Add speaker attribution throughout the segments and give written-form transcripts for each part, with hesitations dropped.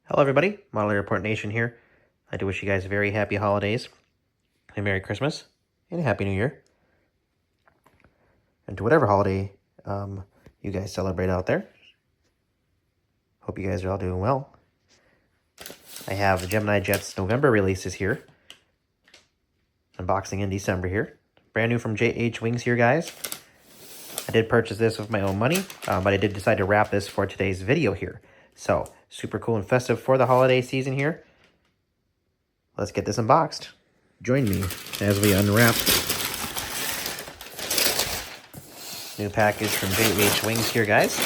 Speaker 1: Hello everybody, Model Airport Nation here. I do wish you guys very happy holidays, a Merry Christmas, and a Happy New Year. And to whatever holiday you guys celebrate out there. Hope you guys are all doing well. I have the Gemini Jet's November releases here. Unboxing in December here. Brand new from JH Wings here, guys. I did purchase this with my own money, but I did decide to wrap this for today's video here. So, super cool and festive for the holiday season here. Let's get this unboxed. Join me as we unwrap new package from JH Wings here, guys.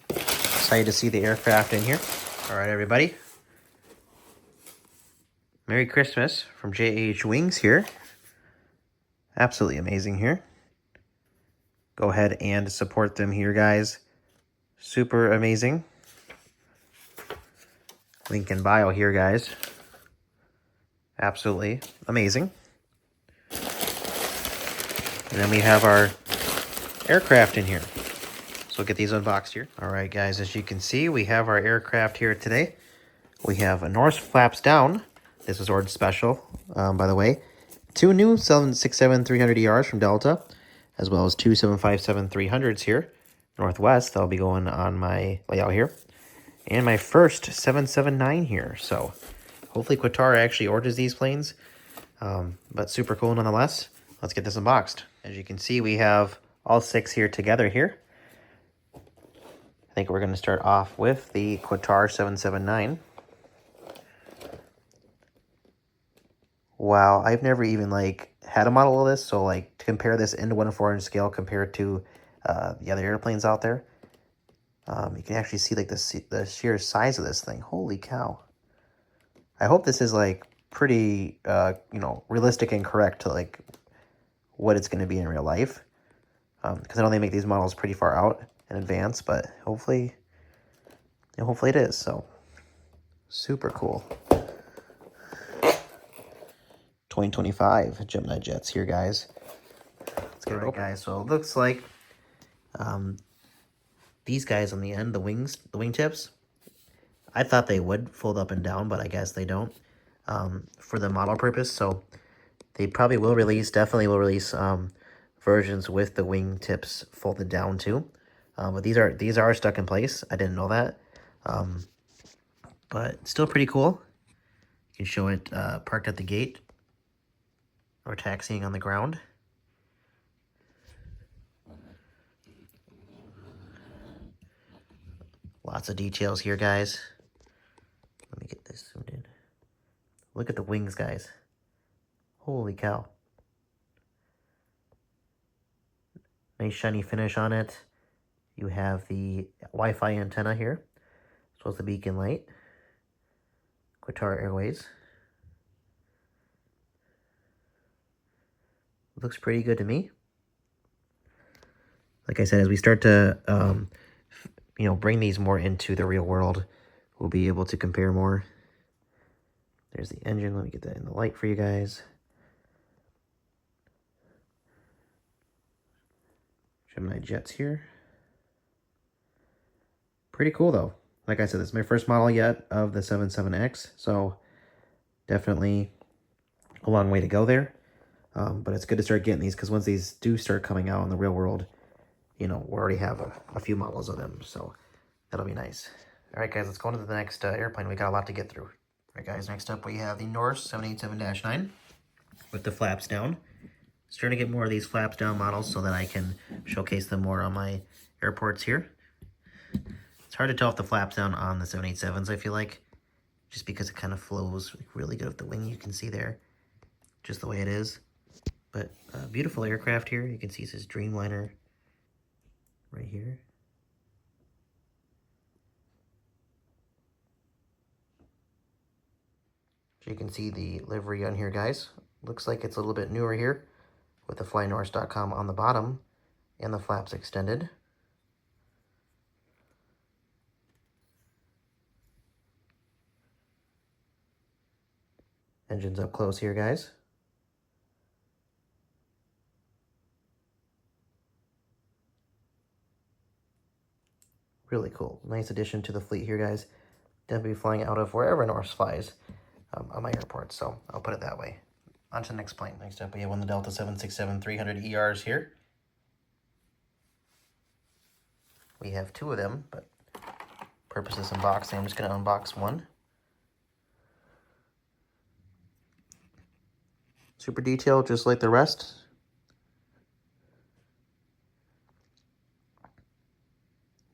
Speaker 1: Excited to see the aircraft in here. All right, everybody. Merry Christmas from JH Wings here. Absolutely amazing here. Go ahead and support them here, guys. Super amazing. Link in bio here, guys. Absolutely amazing. And then we have our aircraft in here. So we'll get these unboxed here. All right, guys, as you can see, we have our aircraft here today. We have a Norse flaps down. This was ordered special, by the way. Two new 767-300ERs from Delta, as well as two 757-300s here, Northwest. That'll be going on my layout here. And my first 779 here. So hopefully Qatar actually orders these planes, but super cool nonetheless. Let's get this unboxed. As you can see, we have all six here together here. I think we're going to start off with the Qatar 779. Wow, I've never even had a model of this, so to compare this into 1/4 inch scale compared to the other airplanes out there, you can actually see the sheer size of this thing. Holy cow! I hope this is pretty realistic and correct to what it's going to be in real life, because I know they make these models pretty far out in advance, but hopefully it is. So super cool. 2025 Gemini jets here, guys. Let's get it open, guys. So it looks like these guys on the end, the wingtips, I thought they would fold up and down, but I guess they don't for the model purpose. So they probably will release, definitely will release versions with the wingtips folded down too. But these are stuck in place. I didn't know that, but still pretty cool. You can show it parked at the gate or taxiing on the ground. Lots of details here, guys. Let me get this zoomed in. Look at the wings, guys. Holy cow. Nice shiny finish on it. You have the Wi-Fi antenna here, as well as the beacon light. Qatar Airways. Looks pretty good to me. Like I said, as we start to bring these more into the real world, we'll be able to compare more. There's the engine. Let me get that in the light for you guys. Gemini jets here. Pretty cool though. Like I said, this is my first model yet of the 77X, so definitely a long way to go there. But it's good to start getting these, because once these do start coming out in the real world, we already have a few models of them, so that'll be nice. All right, guys, let's go on to the next airplane. We got a lot to get through. All right, guys, next up we have the Norse 787-9 with the flaps down. Starting to get more of these flaps down models so that I can showcase them more on my airports here. It's hard to tell if the flaps down on the 787s, I feel like, just because it kind of flows really good with the wing. You can see there just the way it is. But beautiful aircraft here. You can see it says Dreamliner right here. So you can see the livery on here, guys. Looks like it's a little bit newer here with the flynorse.com on the bottom and the flaps extended. Engines up close here, guys. Really cool. Nice addition to the fleet here, guys. Definitely be flying out of wherever Norse flies on my airport, so I'll put it that way. On to the next plane. Next up, we have one of the Delta 767-300 ERs here. We have two of them, but purpose of this unboxing, I'm just going to unbox one. Super detailed, just like the rest.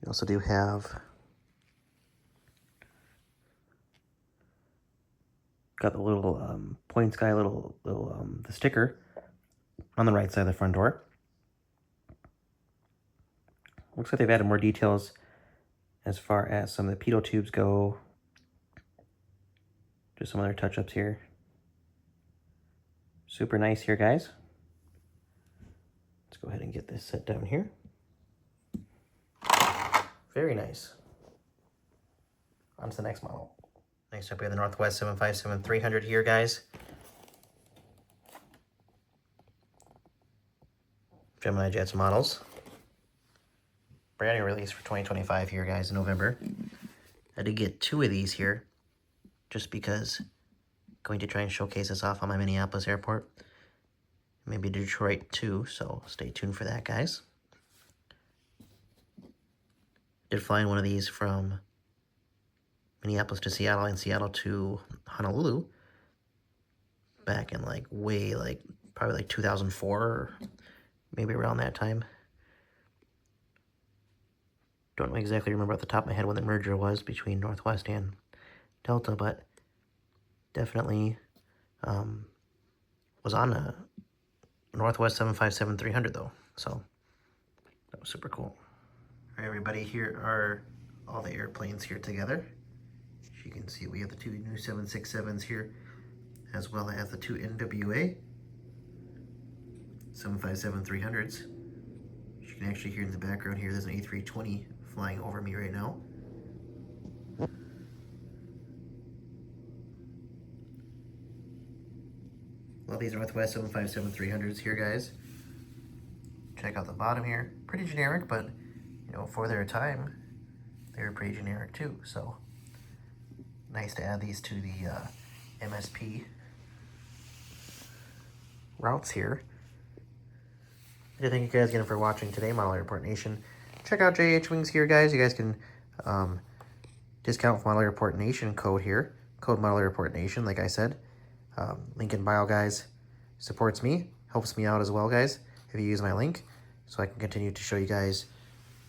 Speaker 1: You also do have got the little points guy, the sticker on the right side of the front door. Looks like they've added more details as far as some of the pitot tubes go. Just some other touch-ups here. Super nice here, guys. Let's go ahead and get this set down here. Very nice. On to the next model. Next up, we have the Northwest 757-300 here, guys. Gemini Jets models. Brand new release for 2025 here, guys, in November. I did get two of these here, just because I'm going to try and showcase this off on my Minneapolis airport. Maybe Detroit too, so stay tuned for that, guys. Did fly in one of these from Minneapolis to Seattle and Seattle to Honolulu back in probably like 2004 or maybe around that time. Don't exactly remember off the top of my head when the merger was between Northwest and Delta, but definitely was on a Northwest 757-300 though, so that was super cool. All right, everybody, here are all the airplanes here together. As you can see, we have the two new 767s here, as well as the two NWA 757-300s. You can actually hear in the background here, there's an A320 flying over me right now. Love these Northwest 757-300s here, guys. Check out the bottom here. Pretty generic, but you know, for their time, they were pretty generic too. So nice to add these to the MSP routes here. Thank you guys again for watching today, Model Airport Nation. Check out JH Wings here, guys. You guys can discount Model Airport Nation code here. Code Model Airport Nation, like I said. Link in bio, guys. Supports me, helps me out as well, guys, if you use my link, so I can continue to show you guys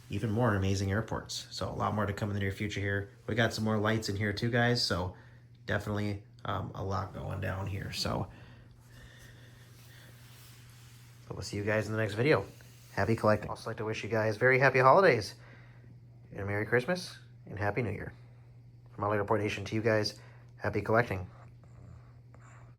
Speaker 1: even more amazing airports. So a lot more to come in the near future here. We got some more lights in here too, guys, so definitely a lot going down here. So we'll see you guys in the next video. Happy collecting. I'd also like to wish you guys very happy holidays and Merry Christmas and Happy New Year. From Model Airport Nation to you guys, happy collecting.